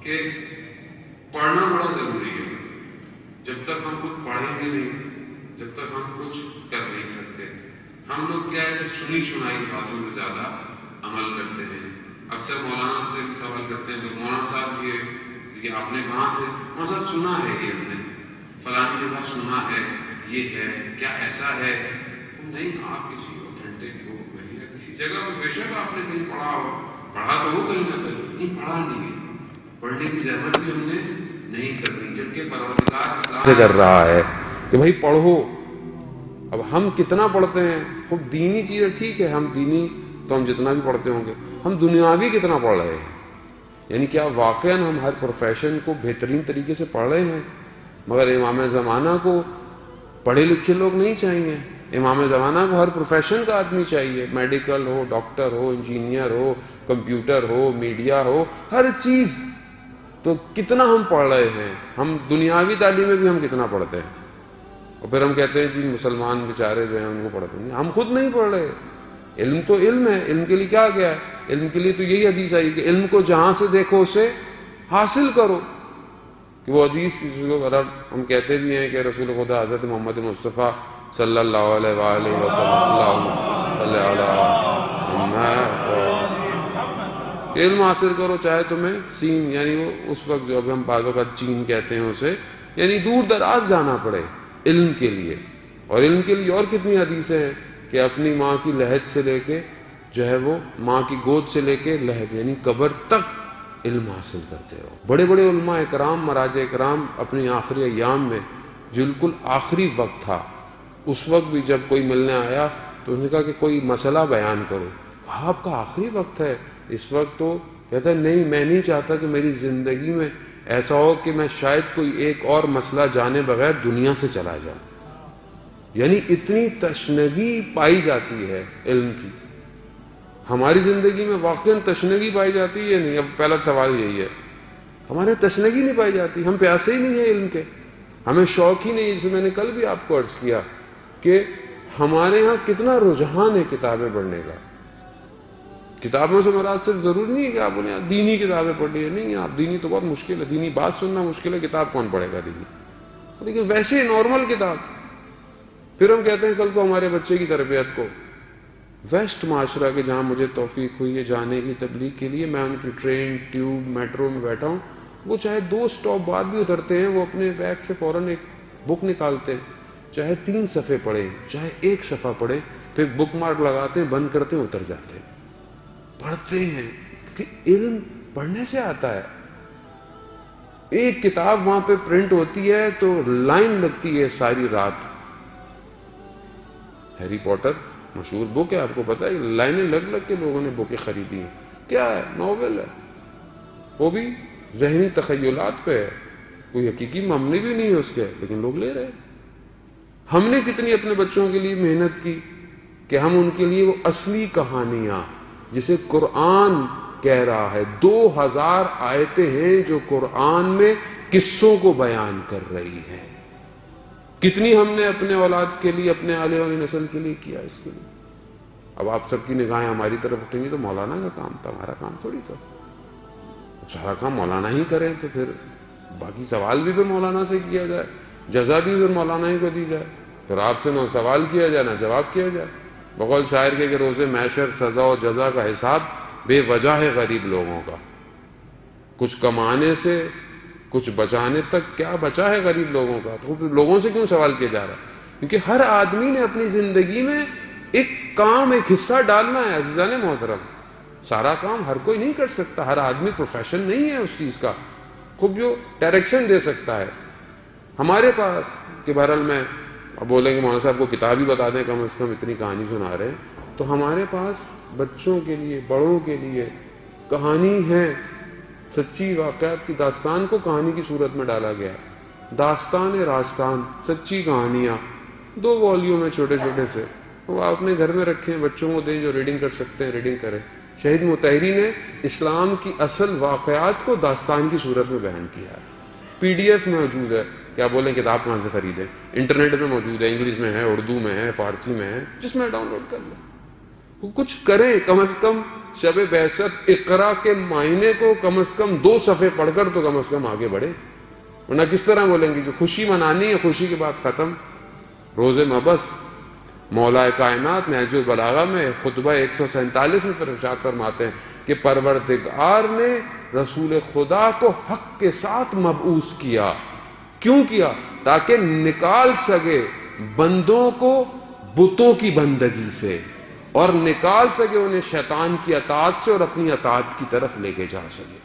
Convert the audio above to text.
کہ پڑھنا بڑا ضروری ہے. جب تک ہم خود پڑھیں گے نہیں، جب تک ہم کچھ کر نہیں سکتے. ہم لوگ کیا ہے کہ سنی سنائی باتوں میں زیادہ عمل کرتے ہیں. اکثر مولانا سے بھی سوال کرتے ہیں تو مولانا صاحب یہ آپ نے کہاں سے؟ مولانا صاحب سنا ہے یہ ہم نے فلانی جگہ سنا ہے، یہ ہے کیا ایسا ہے؟ نہیں، آپ کسی اوتھینٹک ہو نہیں ہے کسی جگہ پہ، بے شک آپ نے کہیں پڑھا ہو، پڑھا تو ہو کہیں نہ کہیں، نہیں پڑھا نہیں ہے. پڑھنے کی زحمت بھی ہم نے نہیں کرنی، جبکہ پروردگار اسلام سے کر رہا ہے کہ بھائی پڑھو. اب ہم کتنا پڑھتے ہیں؟ خوب دینی چیزیں ٹھیک ہے، ہم دینی تو ہم جتنا بھی پڑھتے ہوں گے، ہم دنیاوی کتنا پڑھ رہے ہیں؟ یعنی کیا واقعاً ہم ہر پروفیشن کو بہترین طریقے سے پڑھ رہے ہیں؟ مگر امام زمانہ کو پڑھے لکھے لوگ نہیں چاہیے. امام زمانہ کو ہر پروفیشن کا آدمی چاہیے، میڈیکل ہو، ڈاکٹر ہو، انجینئر ہو، کمپیوٹر ہو، میڈیا ہو، ہر چیز. تو کتنا ہم پڑھ رہے ہیں؟ ہم دنیاوی تعلیم میں بھی ہم کتنا پڑھتے ہیں؟ اور پھر ہم کہتے ہیں جی مسلمان بیچارے جو ہیں ان کو پڑھتے ہیں. ہم خود نہیں پڑھ رہے. علم تو علم ہے، علم کے لیے کیا ہے؟ علم کے لیے تو یہی حدیث آئی کہ علم کو جہاں سے دیکھو اسے حاصل کرو. کہ وہ حدیث ہم کہتے بھی ہیں کہ رسول خدا حضرت محمد مصطفیٰ صلی اللہ علیہ وآلہ وسلم علم حاصل کرو، چاہے تمہیں سین، یعنی وہ اس وقت جو ابھی ہم بعض اوقات چین کہتے ہیں اسے، یعنی دور دراز جانا پڑے علم کے لیے. اور علم کے لیے اور کتنی حدیثیں ہیں کہ اپنی ماں کی لحد سے لے کے جو ہے وہ ماں کی گود سے لے کے لحد یعنی قبر تک علم حاصل کرتے رہو. بڑے بڑے علماء اکرام، مراجع اکرام اپنی آخری ایام میں بالکل آخری وقت تھا، اس وقت بھی جب کوئی ملنے آیا تو انہوں نے کہا کہ کوئی مسئلہ بیان کرو. کہا آپ کا آخری وقت ہے اس وقت؟ تو کہتا ہے نہیں، میں نہیں چاہتا کہ میری زندگی میں ایسا ہو کہ میں شاید کوئی ایک اور مسئلہ جانے بغیر دنیا سے چلا جاؤں. یعنی اتنی تشنگی پائی جاتی ہے علم کی. ہماری زندگی میں واقعاً تشنگی پائی جاتی ہے نہیں؟ اب پہلا سوال یہی ہے، ہمارے تشنگی نہیں پائی جاتی، ہم پیاسے ہی نہیں ہیں علم کے، ہمیں شوق ہی نہیں. جسے میں نے کل بھی آپ کو عرض کیا کہ ہمارے ہاں کتنا رجحان ہے کتابیں پڑھنے کا. کتابوں سے مراد صرف ضرور نہیں ہے کہ آپ انہیں دینی کتابیں پڑھ لی ہے، نہیں، آپ دینی تو بہت مشکل ہے، دینی بات سننا مشکل ہے، کتاب کون پڑھے گا دینی؟ لیکن ویسے نارمل کتاب. پھر ہم کہتے ہیں کل کو ہمارے بچے کی تربیت کو ویسٹ معاشرہ کے جہاں مجھے توفیق ہوئی ہے جانے کی تبلیغ کے لیے، میں ان کی ٹرین، ٹیوب، میٹرو میں بیٹھا ہوں، وہ چاہے 2 سٹاپ بعد بھی اترتے ہیں، وہ اپنے بیگ سے فوراً ایک بک نکالتے ہیں، چاہے 3 صفحے پڑھیں، چاہے 1 صفحہ پڑھیں، پھر بک مارک لگاتے ہیں، بند کرتے ہیں، اتر جاتے ہیں، پڑھتے ہیں. کیونکہ علم پڑھنے سے آتا ہے. ایک کتاب وہاں پہ پرنٹ ہوتی ہے تو لائن لگتی ہے ساری رات. ہیری پوٹر مشہور بک ہے، آپ کو پتا ہے، لائنیں لگ لگ کے لوگوں نے بکیں خریدی ہیں. کیا ہے؟ ناول ہے، وہ بھی ذہنی تخیلات پہ ہے، کوئی حقیقی مبنی بھی نہیں ہے اس کے، لیکن لوگ لے رہے. ہم نے کتنی اپنے بچوں کے لیے محنت کی کہ ہم ان کے لیے وہ اصلی کہانیاں جسے قرآن کہہ رہا ہے، 2000 آیتیں ہیں جو قرآن میں قصوں کو بیان کر رہی ہیں، کتنی ہم نے اپنے اولاد کے لیے، اپنے آنے والی نسل کے لیے کیا اس کے لیے. اب آپ سب کی نگاہیں ہماری طرف اٹھیں گی تو مولانا کا کام تھا، ہمارا کام تھوڑی تھا. سارا کام مولانا ہی کریں تو پھر باقی سوال بھی پھر مولانا سے کیا جائے، جزا بھی پھر مولانا ہی کو دی جائے. پھر آپ سے نہ سوال کیا جائے نہ جواب کیا جائے. بقول شاعر کے کہ روزے محشر سزا و جزا کا حساب بے وجہ ہے غریب لوگوں کا. کچھ کمانے سے کچھ بچانے تک کیا بچا ہے غریب لوگوں کا؟ تو لوگوں سے کیوں سوال کیا جا رہا ہے؟ کیونکہ ہر آدمی نے اپنی زندگی میں ایک کام، ایک حصہ ڈالنا ہے. عزیزان محترم، سارا کام ہر کوئی نہیں کر سکتا، ہر آدمی پروفیشن نہیں ہے اس چیز کا، خوب جو ڈائریکشن دے سکتا ہے. ہمارے پاس کہ بہرحال میں اب بولیں کہ مولانا صاحب کو کتاب ہی بتا دیں کم از کم، اتنی کہانی سنا رہے ہیں، تو ہمارے پاس بچوں کے لیے، بڑوں کے لیے کہانی ہے. سچی واقعات کی داستان کو کہانی کی صورت میں ڈالا گیا ہے. داستان راستان، سچی کہانیاں، 2 والیوم میں چھوٹے چھوٹے سے، وہ آپ اپنے گھر میں رکھیں، بچوں کو دیں، جو ریڈنگ کر سکتے ہیں ریڈنگ کریں. شہید مطہری نے اسلام کی اصل واقعات کو داستان کی صورت میں بیان کیا ہے. PDF موجود ہے، کیا بولیں کتاب کہاں سے خریدیں؟ انٹرنیٹ پہ موجود ہے، انگلش میں ہے، اردو میں ہے، فارسی میں ہے، جس میں ڈاؤن لوڈ کر لیں. وہ کچھ کریں، کم از کم شب بعثت اقرا کے معنی کو کم از کم 2 صفحے پڑھ کر تو کم از کم آگے بڑھے، ورنہ کس طرح بولیں گے جو خوشی منانی ہے خوشی کے بعد ختم. روز مبس مولا کائنات نہج البلاغہ میں خطبہ 147 میں ارشاد فرماتے ہیں کہ پروردگار نے رسول خدا کو حق کے ساتھ مبعوث کیا. کیوں کیا؟ تاکہ نکال سکے بندوں کو بتوں کی بندگی سے، اور نکال سکے انہیں شیطان کی اطاعت سے اور اپنی اطاعت کی طرف لے کے جا سکے.